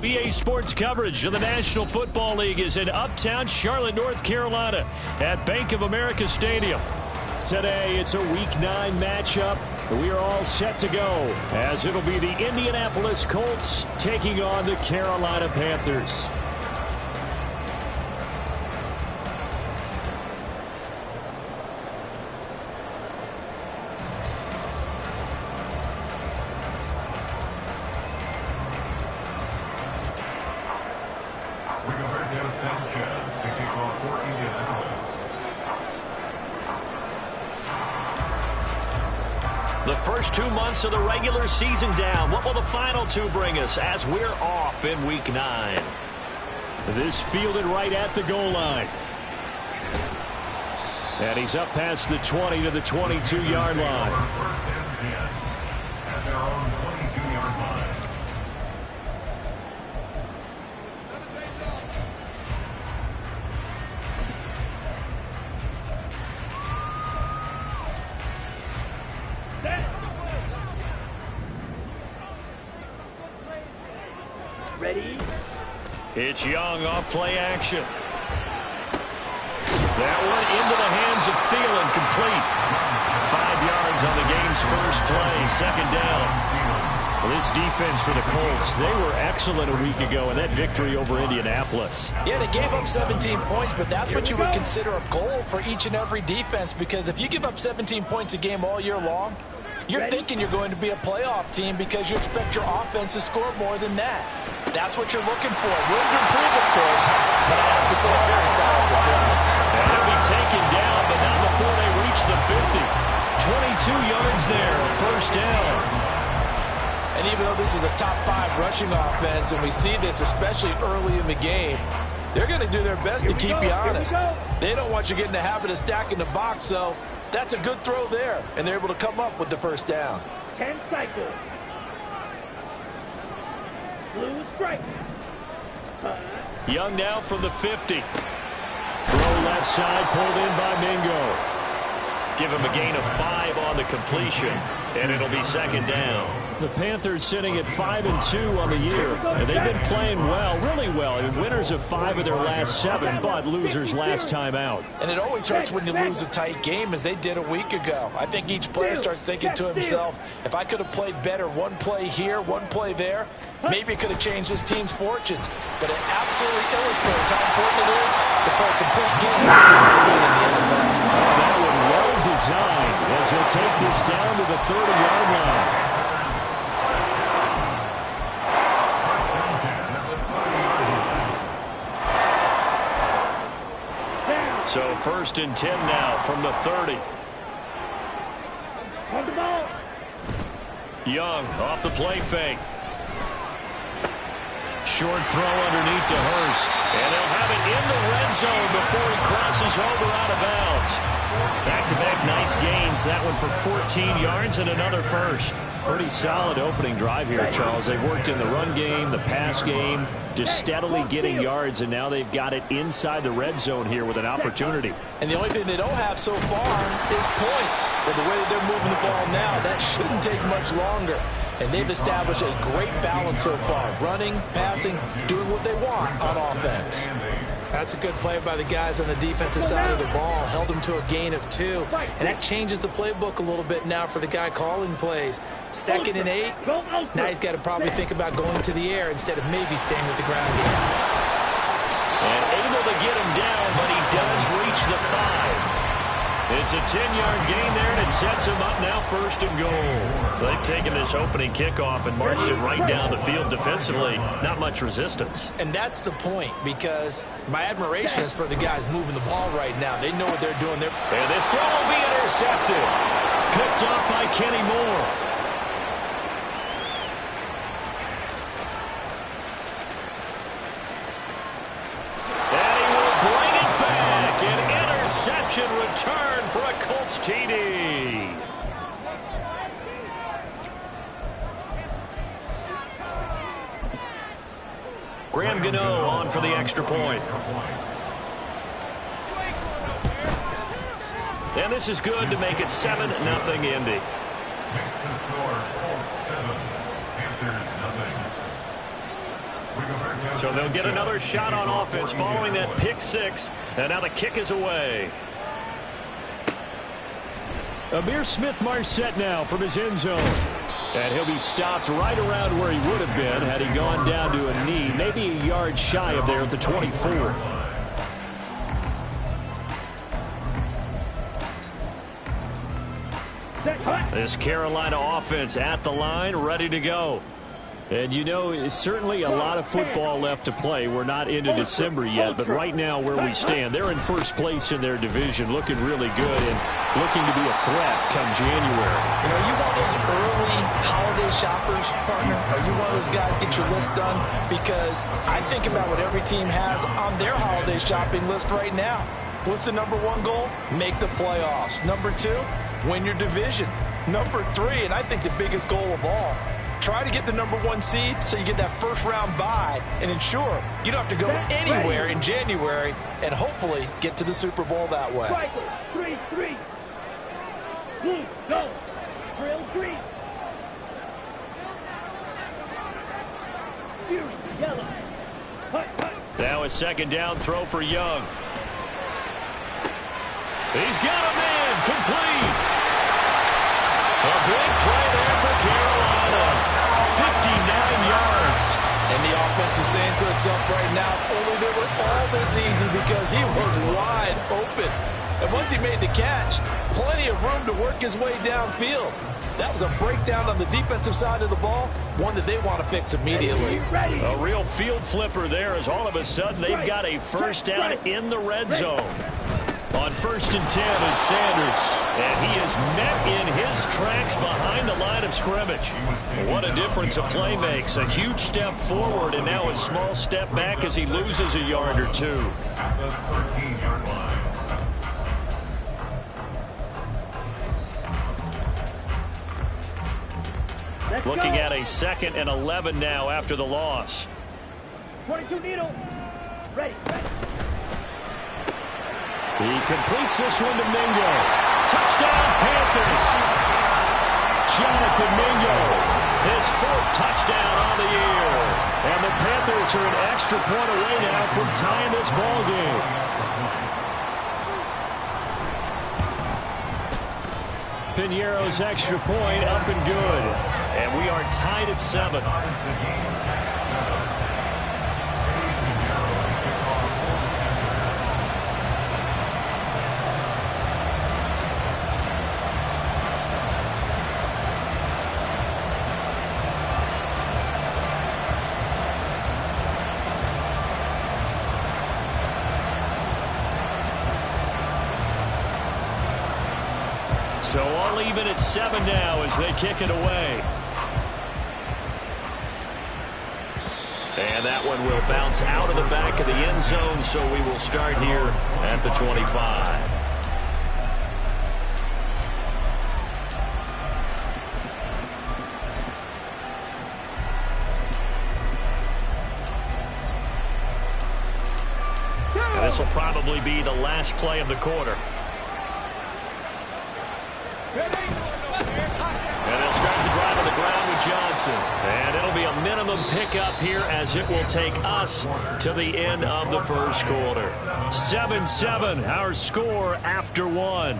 BA Sports coverage of the National Football League is in uptown Charlotte, North Carolina at Bank of America Stadium. Today, it's a Week 9 matchup. We are all set to go as it'll be the Indianapolis Colts taking on the Carolina Panthers. The first 2 months of the regular season down. What will the final 2 bring us as we're off in Week 9? This fielded right at the goal line. And he's up past the 20 to the 22-yard line. First and 10 at their own 22-yard line. Ready? It's Young off play action. That one into the hands of Thielen, complete. 5 yards on the game's first play, second down. Well, this defense for the Colts, they were excellent a week ago in that victory over Indianapolis. Yeah, they gave up 17 points, but that's what you would consider a goal for each and every defense, because if you give up 17 points a game all year long, you're thinking you're going to be a playoff team because you expect your offense to score more than that. That's what you're looking for. Room to improve, of course, but I have to say a very solid performance. And they'll be taken down, but not before they reach the 50. 22 yards there, first down. And even though this is a top 5 rushing offense, and we see this especially early in the game, they're going to do their best to keep you honest. They don't want you getting the habit of stacking the box, so that's a good throw there, and they're able to come up with the first down. 10 cycles. Blue strike. Young now from the 50. Throw left side, pulled in by Mingo. Give him a gain of 5 on the completion, and it'll be second down. The Panthers sitting at 5-2 on the year, and they've been playing well, really well. I mean, winners of 5 of their last 7, but losers last time out. And it always hurts when you lose a tight game, as they did a week ago. I think each player starts thinking to himself, if I could have played better one play here, one play there, maybe it could have changed this team's fortunes. But it absolutely illustrates how important it is to play a complete game in the NFL. That one well designed as he'll take this down to the 30-yard line. So first and 10 now from the 30. Young off the play fake. Short throw underneath to Hurst. And they'll have it in the red zone before he crosses over out of bounds. Back-to-back nice gains. That one for 14 yards and another first. Pretty solid opening drive here, Charles. They've worked in the run game, the pass game, just steadily getting yards, and now they've got it inside the red zone here with an opportunity. And the only thing they don't have so far is points. But the way that they're moving the ball now, that shouldn't take much longer. And they've established a great balance so far. Running, passing, doing what they want on offense. That's a good play by the guys on the defensive side of the ball. Held them to a gain of 2. And that changes the playbook a little bit now for the guy calling plays. 2nd and 8. Now he's got to probably think about going to the air instead of maybe staying with the ground game. And able to get him down, but he does reach the 5. It's a 10-yard gain there, and it sets him up now first and goal. They've taken this opening kickoff and marched it right down the field defensively. Not much resistance. And that's the point, because my admiration is for the guys moving the ball right now. They know what they're doing. And this throw will be intercepted. Picked off by Kenny Moore. Return for a Colts TD. Graham Gano on for the extra point. And this is good to make it 7-0 Indy. Makes the score Colts 7, Panthers 0. So they'll get another shot on offense following that pick six. And now the kick is away. Amir Smith-Marset now from his end zone. And he'll be stopped right around where he would have been had he gone down to a knee, maybe a yard shy of there at the 24. This Carolina offense at the line, ready to go. And you know, it's certainly a lot of football left to play. We're not into December yet, but right now where we stand, they're in first place in their division, looking really good and looking to be a threat come January. You know, are you one of those early holiday shoppers, partner? Are you one of those guys get your list done? Because I think about what every team has on their holiday shopping list right now. What's the number one goal? Make the playoffs. Number two, win your division. Number three, and I think the biggest goal of all, try to get the number one seed so you get that first round bye and ensure you don't have to go anywhere in January and hopefully get to the Super Bowl that way. 3-3. Blue, go. Drill green. Fury, yellow. Now a second down throw for Young. He's got a man complete. A big play there for Carolina. 59 yards. And the offense is saying to itself right now, only they were all this easy because he was wide open. And once he made the catch, plenty of room to work his way downfield. That was a breakdown on the defensive side of the ball, one that they want to fix immediately. A real field flipper there as all of a sudden they've got a first down in the red zone. On 1st and 10, it's Sanders. And he is met in his tracks behind the line of scrimmage. What a difference a play makes. A huge step forward and now a small step back as he loses a yard or two. At the 13-yard line. Looking at a 2nd and 11 now after the loss. 22 needle. Ready. He completes this one to Mingo. Touchdown, Panthers. Jonathan Mingo, his 4th touchdown on the year. And the Panthers are an extra point away now from tying this ball game. Piñeiro's extra point up and good. And we are tied at 7. So all even at 7 now as they kick it away. And that one will bounce out of the back of the end zone, so we will start here at the 25. And this will probably be the last play of the quarter. And they'll start the drive on the ground with Johnson. And it'll be a minimum pickup here as it will take us to the end of the first quarter. 7-7, our score after 1.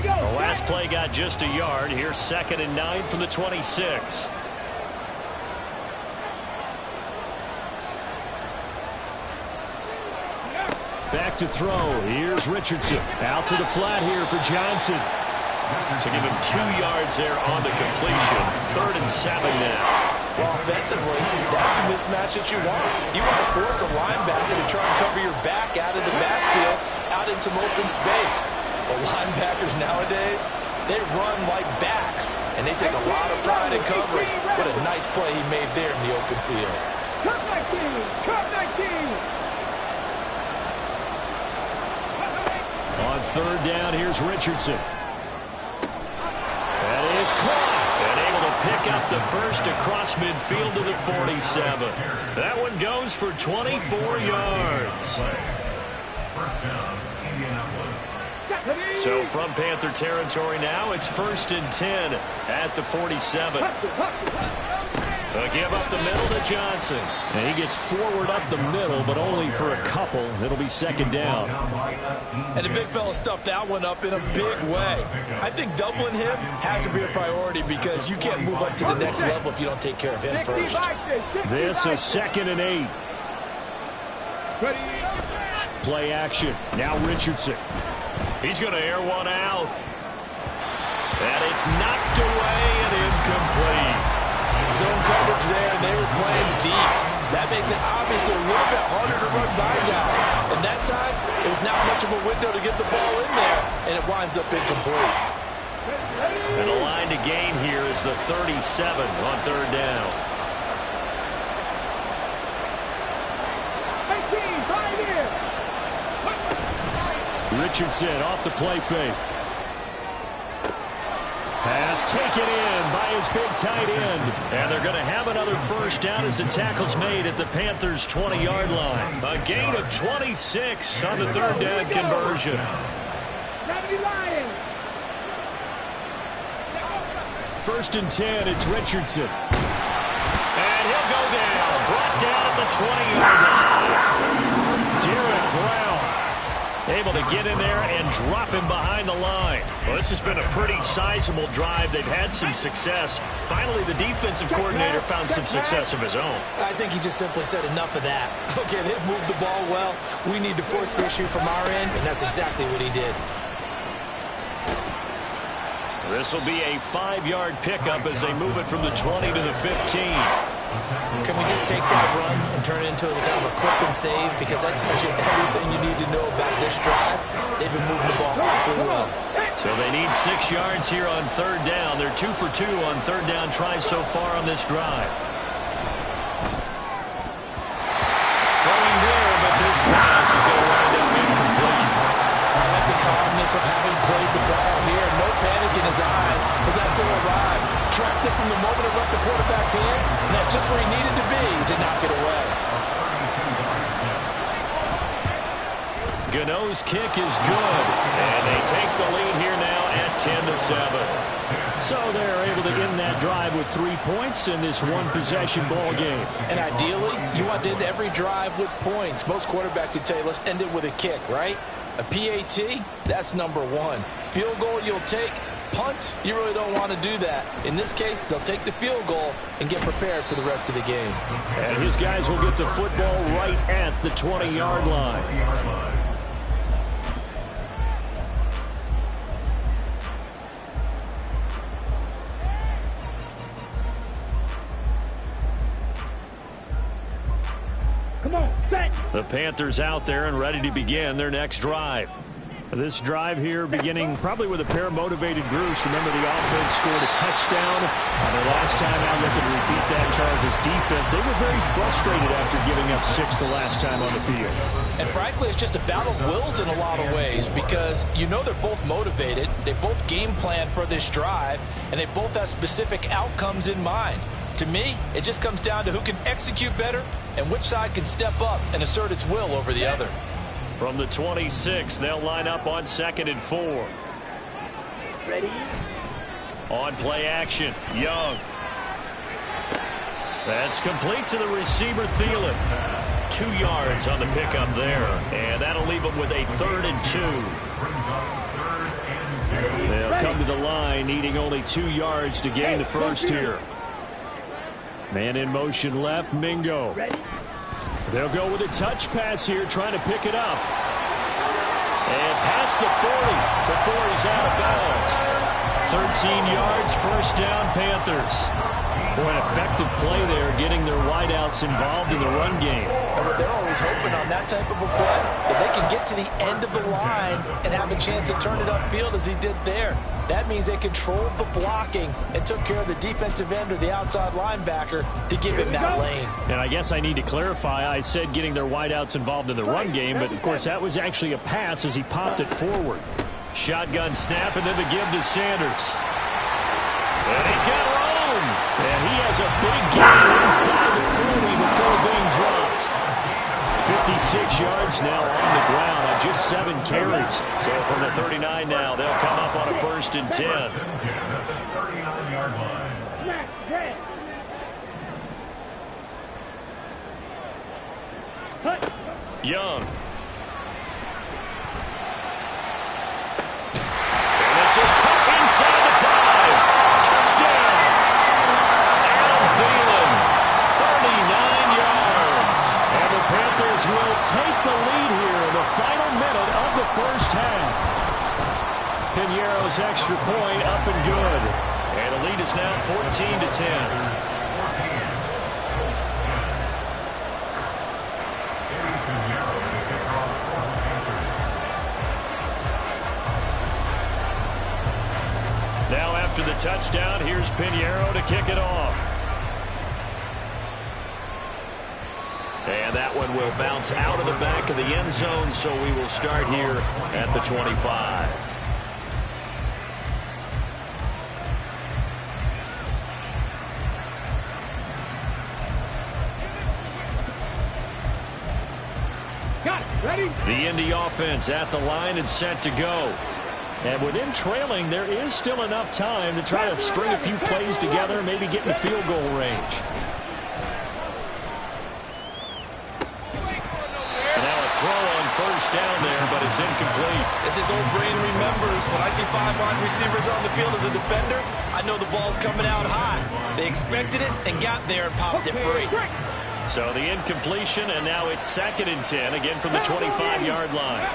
The last play got just a yard. Here's 2nd and 9 from the 26. Back to throw. Here's Richardson. Out to the flat here for Johnson. So give him 2 yards there on the completion. 3rd and 7 now. Well, offensively, that's the mismatch that you want. You want to force a linebacker to try and cover your back out of the backfield, out in some open space. The linebackers nowadays, they run like backs, and they take a lot of pride in covering. What a nice play he made there in the open field. Cut 19! Cut 19! On 3rd down, here's Richardson. That is caught and able to pick pick up the first across midfield to the 47. That one goes for 24 yards. First down, Indianapolis. So from Panther territory now, it's 1st and 10 at the 47. A give up the middle to Johnson. And he gets forward up the middle, but only for a couple. It'll be 2nd down. And the big fella stuffed that one up in a big way. I think doubling him has to be a priority because you can't move up to the next level if you don't take care of him first. This is 2nd and 8. Play action. Now Richardson. He's going to air one out. And it's knocked away and incomplete. Zone coverage there, and they were playing deep. That makes it obviously a little bit harder to run by guys. And that time, it was not much of a window to get the ball in there, and it winds up incomplete. And the line to gain here is the 37 on 3rd down. Richardson off the play fake. Pass taken in by his big tight end. And they're going to have another first down as the tackle's made at the Panthers' 20-yard line. A gain of 26 on the 3rd down conversion. 1st and 10, it's Richardson. And he'll go down. Brought down at the 20-yard line. Derek Brown able to get in there and drop him behind the line. Well, this has been a pretty sizable drive. They've had some success. Finally, the defensive coordinator found some success of his own. I think he just simply said enough of that. Okay, they've moved the ball well. We need to force the issue from our end, and that's exactly what he did. This will be a 5-yard pickup as they move it from the 20 to the 15. Can we just take that run and turn it into a kind of a clip and save? Because that tells you everything you need to know about this drive. They've been moving the ball awfully well. So they need 6 yards here on 3rd down. They're 2 for 2 on 3rd down tries so far on this drive. Throwing there, but this pass is going to wind up incomplete. I like the calmness of having played the ball here. No panic in his eyes as that throw arrived. Tracked it from the moment it left the quarterback's hand, and that's just where he needed to be to knock it away. Gano's kick is good, and they take the lead here now at 10-7. So they're able to end that drive with 3 points in this one-possession ball game. And ideally, you want to end every drive with points. Most quarterbacks would tell you, let's end it with a kick, right? A PAT, that's number 1. Field goal you'll take. Punts, you really don't want to do that. In this case, they'll take the field goal and get prepared for the rest of the game. And his guys will get the football right at the 20-yard line. Come on, set. The Panthers out there and ready to begin their next drive. This drive here beginning probably with a pair of motivated groups. Remember, the offense scored a touchdown on their last time out looking to repeat that. Charles' defense, they were very frustrated after giving up 6 the last time on the field. And frankly, it's just a battle of wills in a lot of ways because you know they're both motivated. They both game plan for this drive, and they both have specific outcomes in mind. To me, it just comes down to who can execute better and which side can step up and assert its will over the other. From the 26, they'll line up on 2nd and 4. Ready? On play action, Young. That's complete to the receiver, Thielen. 2 yards on the pickup there, and that'll leave them with a 3rd and 2. They'll come to the line needing only 2 yards to gain the first here. Man in motion left, Mingo. They'll go with a touch pass here, trying to pick it up. And past the 40 before he's out of bounds. 13 yards, first down, Panthers. Boy, an effective play there, getting their wideouts involved in the run game. And they're always hoping on that type of a play that they can get to the end of the line and have a chance to turn it upfield as he did there. That means they controlled the blocking and took care of the defensive end or the outside linebacker to give him that lane. And I guess I need to clarify, I said getting their wideouts involved in the run game, but of course that was actually a pass as he popped it forward. Shotgun snap and then the give to Sanders. And he's got room. And he has a big gain inside the 40 before being dropped. 56 yards now on the ground on just 7 carries. So from the 39 now, they'll come up on a 1st and 10. 39-yard line. Young. And this is caught inside the 5. Touchdown. Adam Thielen, 39 yards. And the Panthers will take the lead here in the final minute of the first half. Piñeiro's extra point up and good. And the lead is now 14-10. Now after the touchdown, here's Piñeiro to kick it off. And that one will bounce out of the back of the end zone, so we will start here at the 25. The Indy offense at the line and set to go. And with him trailing, there is still enough time to try to string a few plays together, maybe get in the field goal range. And now a throw on 1st down there, but it's incomplete. As his old brain remembers, when I see 5 wide receivers on the field as a defender, I know the ball's coming out high. They expected it and got there and popped it free. So the incompletion, and now it's 2nd and 10, again from the 25-yard line.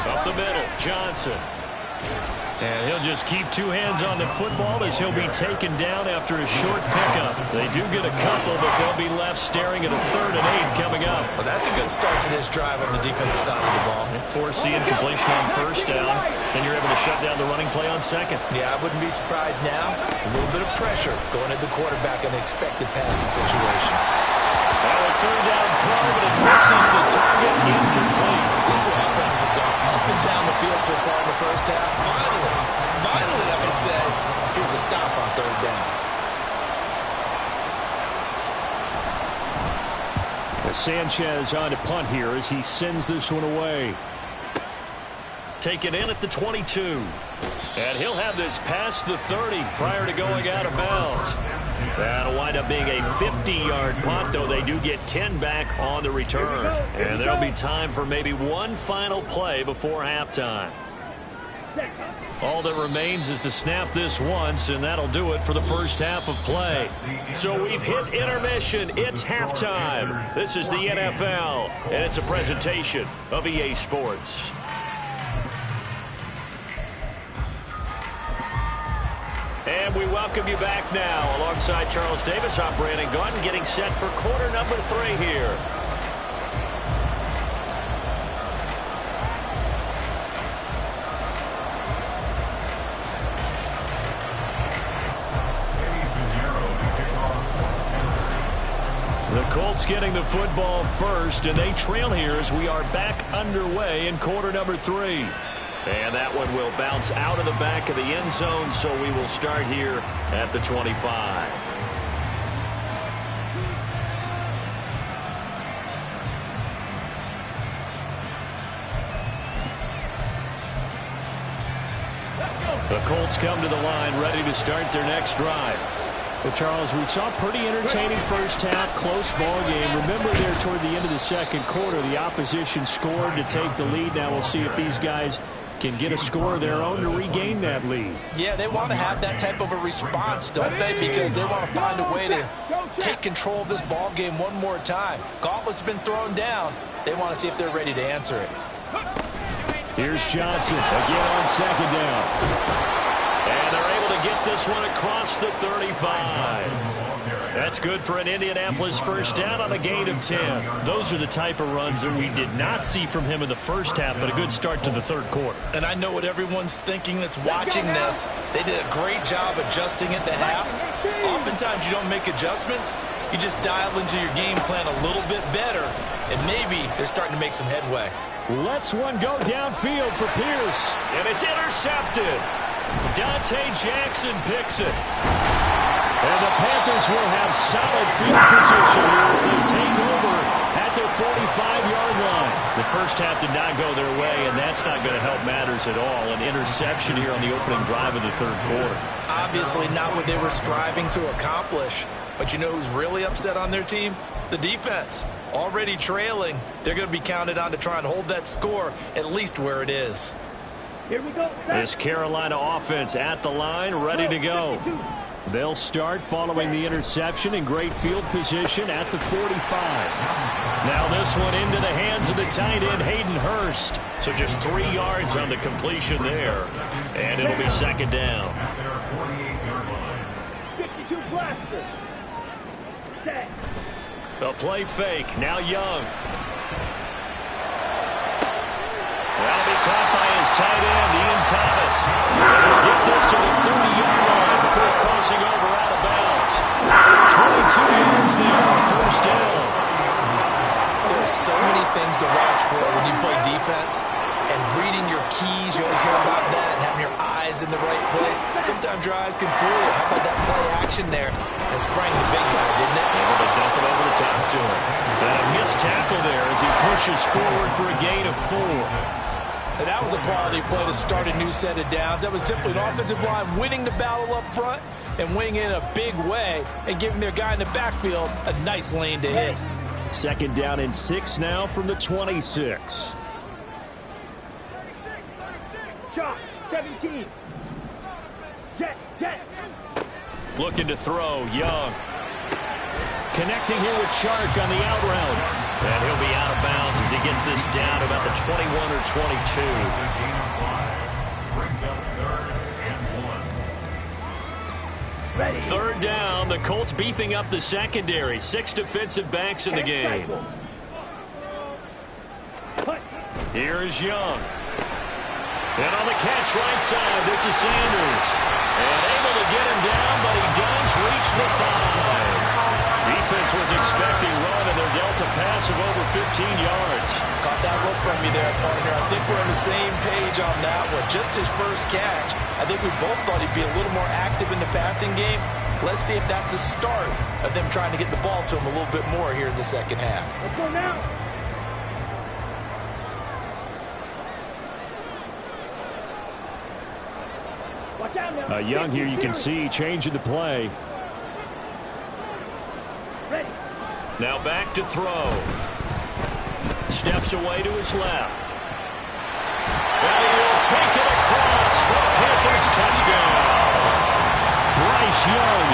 Up the middle, Johnson. And he'll just keep 2 hands on the football as he'll be taken down after a short pickup. They do get a couple, but they'll be left staring at a 3rd and 8 coming up. Well, that's a good start to this drive on the defensive side of the ball. Force the incompletion on 1st down, then you're able to shut down the running play on 2nd. Yeah, I wouldn't be surprised now. A little bit of pressure going at the quarterback in an expected passing situation. Now a 3rd down throw, but it misses the target, incomplete. These two offenses have gone up and down the field so far in the first half. Finally, I say, here's a stop on 3rd down. Sanchez on to punt here as he sends this one away. Taken in at the 22. And he'll have this past the 30 prior to going out of bounds. That'll wind up being a 50-yard punt, though they do get 10 back on the return. And there'll be time for maybe one final play before halftime. All that remains is to snap this once, and that'll do it for the first half of play. So we've hit intermission. It's halftime. This is the NFL, and it's a presentation of EA Sports. And we welcome you back now. Alongside Charles Davis, I'm Brandon Gaudin, getting set for quarter number 3 here. The Colts getting the football first, and they trail here as we are back underway in quarter number 3. And that one will bounce out of the back of the end zone, so we will start here at the 25. The Colts come to the line, ready to start their next drive. Well, Charles, we saw pretty entertaining first half, close ball game. Remember there toward the end of the second quarter, the opposition scored to take the lead. Now we'll see if these guys can get a score of their own to regain that lead. Yeah, they want to have that type of a response, don't they? Because they want to find a way to take control of this ball game one more time. Gauntlet's been thrown down. They want to see if they're ready to answer it. Here's Johnson again on 2nd down. And they're able to get this one across the 35. That's good for an Indianapolis first down on a gain of 10. Those are the type of runs that we did not see from him in the first half, but a good start to the 3rd quarter. And I know what everyone's thinking that's watching this. They did a great job adjusting at the half. Oftentimes you don't make adjustments. You just dial into your game plan a little bit better, and maybe they're starting to make some headway. Let's one go downfield for Pierce. And it's intercepted. Dante Jackson picks it. And the Panthers will have solid field position here as they take over at their 45-yard line. The first half did not go their way, and that's not going to help matters at all. An interception here on the opening drive of the third quarter. Obviously not what they were striving to accomplish. But you know who's really upset on their team? The defense. Already trailing. They're going to be counted on to try and hold that score at least where it is. Here we go. This Carolina offense at the line, ready to go. They'll start following the interception in great field position at the 45. Now this one into the hands of the tight end, Hayden Hurst. So just 3 yards on the completion there. And it'll be second down. 52 blaster. Set. A play fake. Now Young. That'll be caught by his tight end, Ian Thomas. He'll get this to the 30-yard line before crossing over out of bounds. 22 yards there, first down. There are so many things to watch for when you play defense. And reading your keys, you always hear about that, and having your eyes in the right place. Sometimes your eyes can fool you. How about that play action there? That sprang the big guy, didn't it? Able to dump it over the top to him. And a missed tackle there as he pushes forward for a gain of 4. And that was a quality play to start a new set of downs. That was simply an offensive line winning the battle up front and winning in a big way and giving their guy in the backfield a nice lane to hit. Second down and 6 now from the 26. Shot. 17. Jet. Looking to throw, Young. Connecting here with Chark on the out route. And he'll be out of bounds as he gets this down about the 21 or 22. Ready. Third down, the Colts beefing up the secondary. 6 defensive backs in the game. Here is Young. And on the catch right side, this is Sanders. And able to get him down, but he does reach the 5. Defense was expecting run, and they're dealt a pass of over 15 yards. Caught that look from me there, partner. I think we're on the same page on that one. Just his first catch. I think we both thought he'd be a little more active in the passing game. Let's see if that's the start of them trying to get the ball to him a little bit more here in the second half. Let's go now. Watch out now. Young here, you can see changing the play. Ready. Now back to throw. Steps away to his left. And he will take it across for a Panthers touchdown. Bryce Young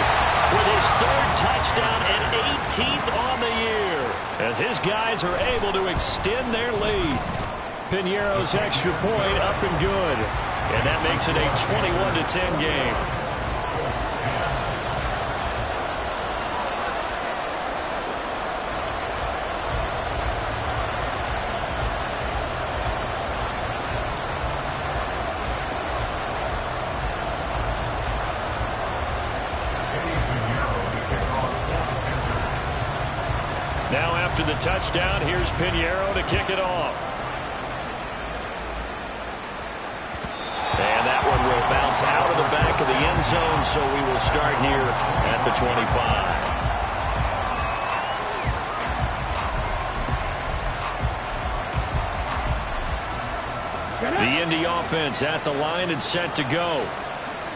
with his 3rd touchdown and 18th on the year as his guys are able to extend their lead. Piñeiro's extra point up and good. And that makes it a 21-10 game. Now after the touchdown, here's Piñeiro to kick it off. And that one will bounce out of the back of the end zone, so we will start here at the 25. The Indy offense at the line and set to go.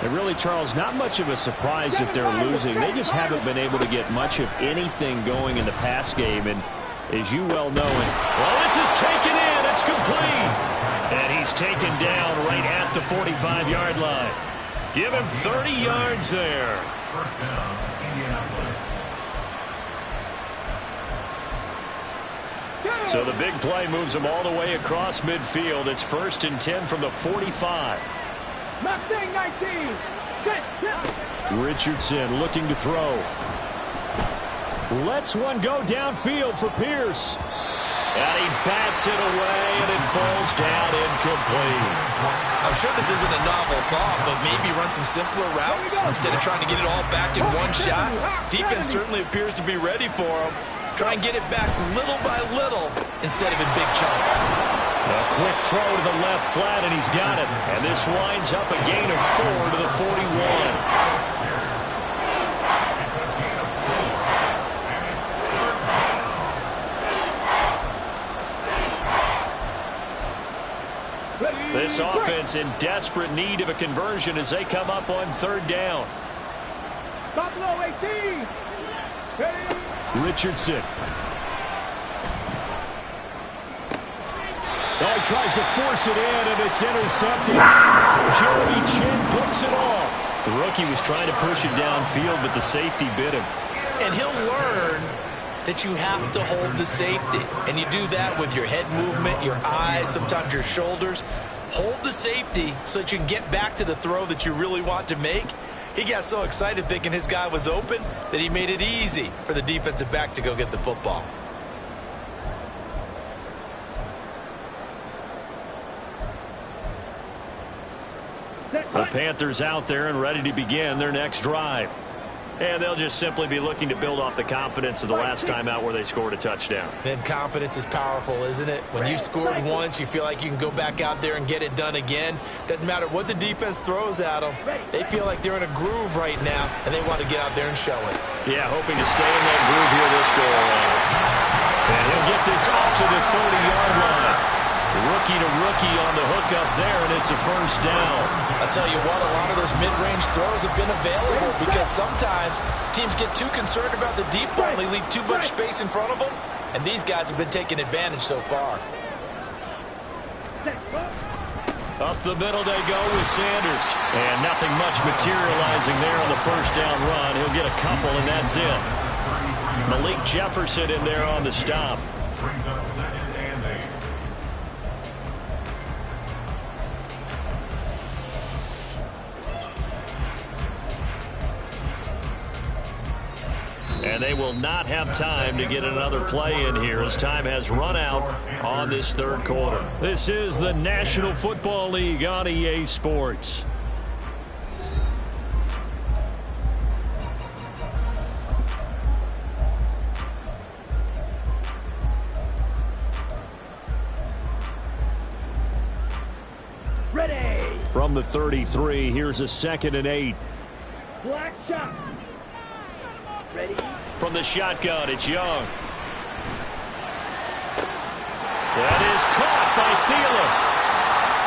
And really, Charles, not much of a surprise that they're losing. They just haven't been able to get much of anything going in the pass game. And as you well know, well, this is taken in. It's complete. And he's taken down right at the 45-yard line. Give him 30 yards there. First down, Indianapolis. So the big play moves them all the way across midfield. It's 1st and 10 from the 45. Mustang 19. Set. Richardson looking to throw. Lets one go downfield for Pierce. And he bats it away, and it falls down incomplete. I'm sure this isn't a novel thought, but maybe run some simpler routes instead of trying to get it all back in one shot. Defense certainly appears to be ready for him. Try and get it back little by little instead of in big chunks. A quick throw to the left flat, and he's got it. And this winds up a gain of 4 to the 41. This offense in desperate need of a conversion as they come up on third down. Buffalo 18. Richardson. Oh, he tries to force it in, and it's intercepted. Jeremy Chin picks it off. The rookie was trying to push it downfield, but the safety bit him. And he'll learn that you have to hold the safety. And you do that with your head movement, your eyes, sometimes your shoulders. Hold the safety so that you can get back to the throw that you really want to make. He got so excited thinking his guy was open that he made it easy for the defensive back to go get the football. The Panthers out there and ready to begin their next drive. And they'll just simply be looking to build off the confidence of the last time out where they scored a touchdown. Then confidence is powerful, isn't it? When you've scored once, you feel like you can go back out there and get it done again. Doesn't matter what the defense throws at them. They feel like they're in a groove right now, and they want to get out there and show it. Yeah, hoping to stay in that groove here this go around. And he'll get this up to the 30-yard line. Rookie to rookie on the hook up there, and it's a first down. I'll tell you what, a lot of those mid-range throws have been available because sometimes teams get too concerned about the deep ball and they leave too much space in front of them, and these guys have been taking advantage so far. Up the middle they go with Sanders. And nothing much materializing there on the first down run. He'll get a couple, and that's it. Malik Jefferson in there on the stop. Brings up 2nd and 8. And they will not have time to get another play in here as time has run out on this third quarter. This is the National Football League on EA Sports. Ready. From the 33, here's a 2nd and 8. Black shot. Ready. From the shotgun, it's Young. That is caught by Thielen.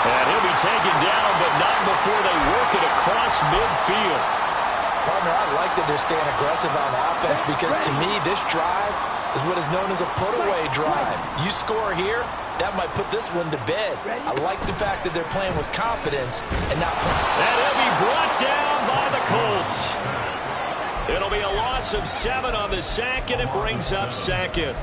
And he'll be taken down, but not before they work it across midfield. Partner, I like that they're staying aggressive on offense because to me, this drive is what is known as a put-away drive. You score here, that might put this one to bed. I like the fact that they're playing with confidence and not... And he'll be brought down by the Colts. It'll be a loss of 7 on the sack, and it brings up 2nd.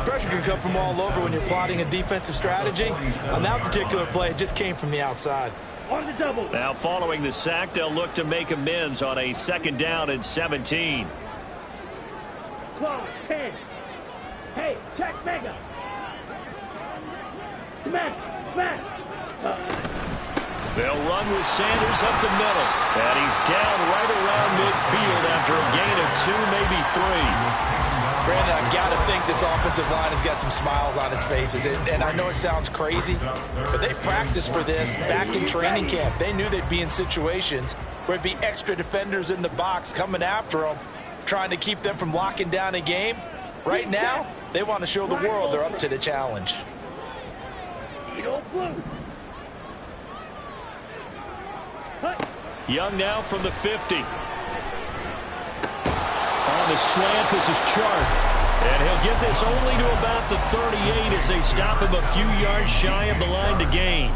Pressure can come from all over when you're plotting a defensive strategy. On that particular play, it just came from the outside. On the double. Now following the sack, they'll look to make amends on a 2nd down and 17. Clock 10. Hey, check mega. Smash. They'll run with Sanders up the middle. And he's down right around midfield after a gain of 2, maybe 3. Brandon, I've got to think this offensive line has got some smiles on its faces. And I know it sounds crazy, but they practiced for this back in training camp. They knew they'd be in situations where it'd be extra defenders in the box coming after them, trying to keep them from locking down a game. Right now, they want to show the world they're up to the challenge. Young now from the 50. On the slant, this is Chark. And he'll get this only to about the 38 as they stop him a few yards shy of the line to gain.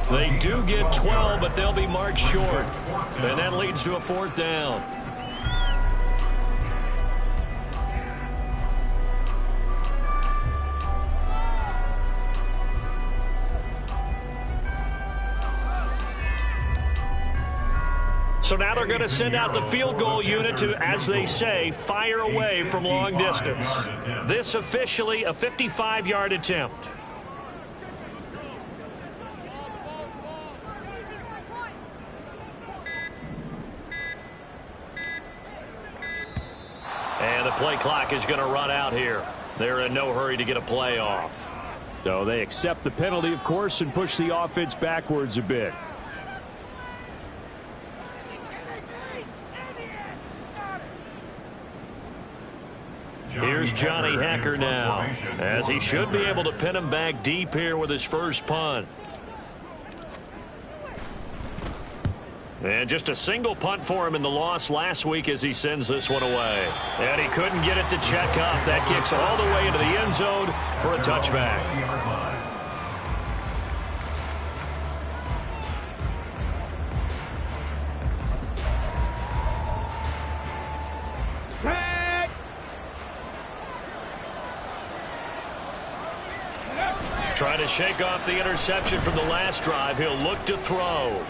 They do get 12, but they'll be marked short. And that leads to a 4th down. So now they're going to send out the field goal unit to, as they say, fire away from long distance. This officially a 55-yard attempt. And the play clock is going to run out here. They're in no hurry to get a play off. So they accept the penalty, of course, and push the offense backwards a bit. Here's Johnny Hacker now, as he should be able to pin him back deep here with his first punt. And just a single punt for him in the loss last week as he sends this one away. And he couldn't get it to check up. That kicks all the way into the end zone for a touchback. Trying to shake off the interception from the last drive. He'll look to throw.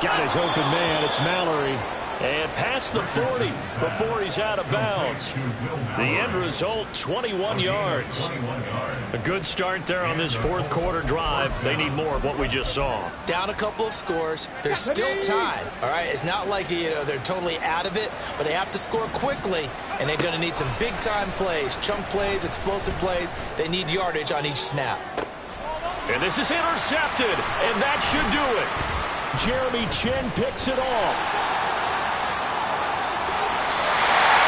Got his open man. It's Mallory. And past the 40 before he's out of bounds. The end result, 21 yards. A good start there on this fourth quarter drive. They need more of what we just saw. Down a couple of scores. There's still time. All right, it's not like they're totally out of it, but they have to score quickly, and they're going to need some big-time plays, chunk plays, explosive plays. They need yardage on each snap. And this is intercepted, and that should do it. Jeremy Chin picks it off.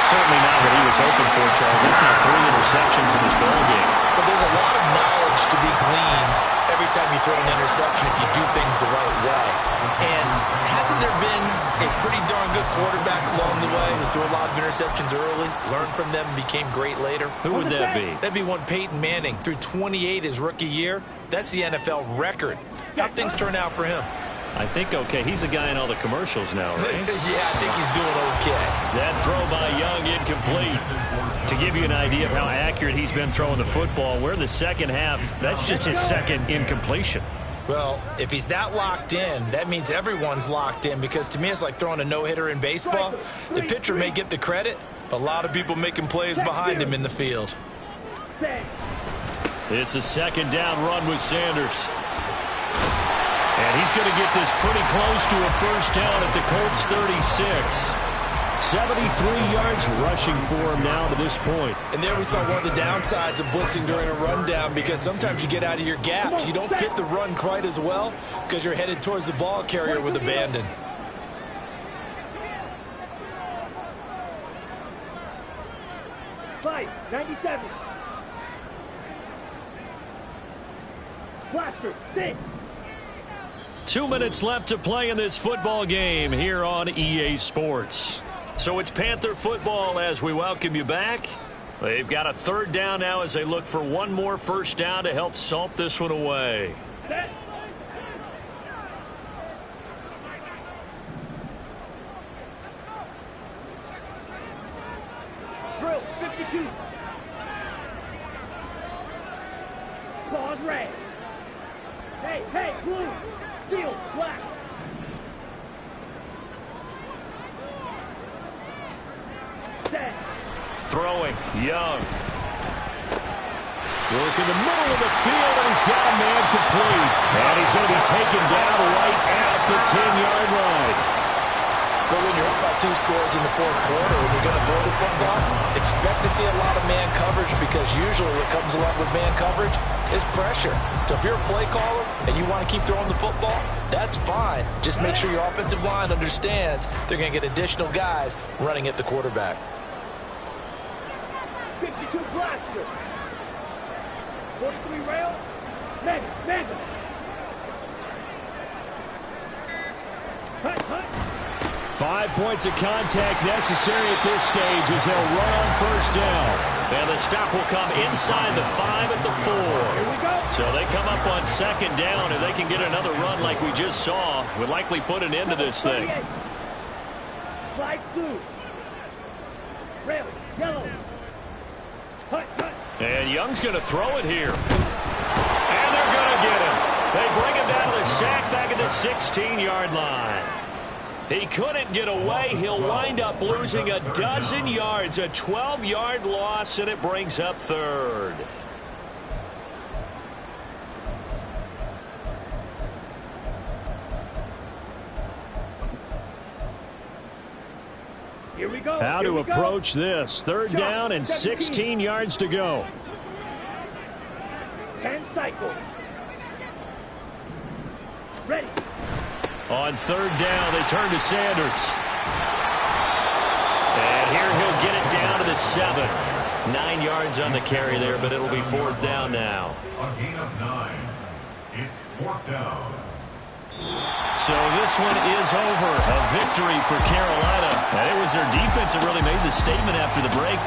Certainly not what he was hoping for, Charles. That's now 3 interceptions in this ballgame. But there's a lot of knowledge to be gleaned every time you throw an interception if you do things the right way. And hasn't there been a pretty darn good quarterback along the way who threw a lot of interceptions early, learned from them, and became great later? Who would that be? That'd be one Peyton Manning. Threw 28 his rookie year. That's the NFL record. How'd things turn out for him? I think okay. He's a guy in all the commercials now, right? Yeah, I think he's doing okay. That throw by Young incomplete. To give you an idea of how accurate he's been throwing the football, we're in the second half. That's just his second incompletion. Well, if he's that locked in, that means everyone's locked in, because to me it's like throwing a no-hitter in baseball. The pitcher may get the credit, but a lot of people making plays behind him in the field. It's a second down run with Sanders. And he's going to get this pretty close to a first down at the Colts 36. 73 yards rushing for him now to this point. And there we saw one of the downsides of blitzing during a rundown, because sometimes you get out of your gaps. You don't fit the run quite as well because you're headed towards the ball carrier with abandon. Fight, 97. Blaster, 6. 2 minutes left to play in this football game here on EA Sports. So it's Panther football as we welcome you back. They've got a third down now as they look for one more first down to help salt this one away. Set. Drill, 52. Pause red. Hey, blue. Steel, black. Set. Throwing, Young. Work in the middle of the field, and he's got a man complete. And he's going to be taken down right at the 10-yard line. But when you're up by 2 scores in the fourth quarter and you're going to throw the football, expect to see a lot of man coverage, because usually what comes along with man coverage is pressure. So if you're a play caller and you want to keep throwing the football, that's fine. Just make sure your offensive line understands they're going to get additional guys running at the quarterback. 52 blaster. 43 rail. Mega. Hut. 5 points of contact necessary at this stage as they'll run on first down. And the stop will come inside the 5 at the 4. Here we go. So they come up on second down, and they can get another run like we just saw. Would likely put an end to this thing. Slide through. Rail, yellow. Hut. And Young's going to throw it here. And they're going to get him. They bring him down to the sack back at the 16-yard line. He couldn't get away. He'll wind up losing a dozen yards, a 12-yard loss, and it brings up third. Here we go. How to approach this. Third down and 16 yards to go. 10 cycles. Ready. On third down, they turn to Sanders. And here he'll get it down to the 7. 9 yards on the carry there, but it'll be fourth down now. A gain of 9. It's fourth down. So this one is over. A victory for Carolina. And it was their defense that really made the statement after the break.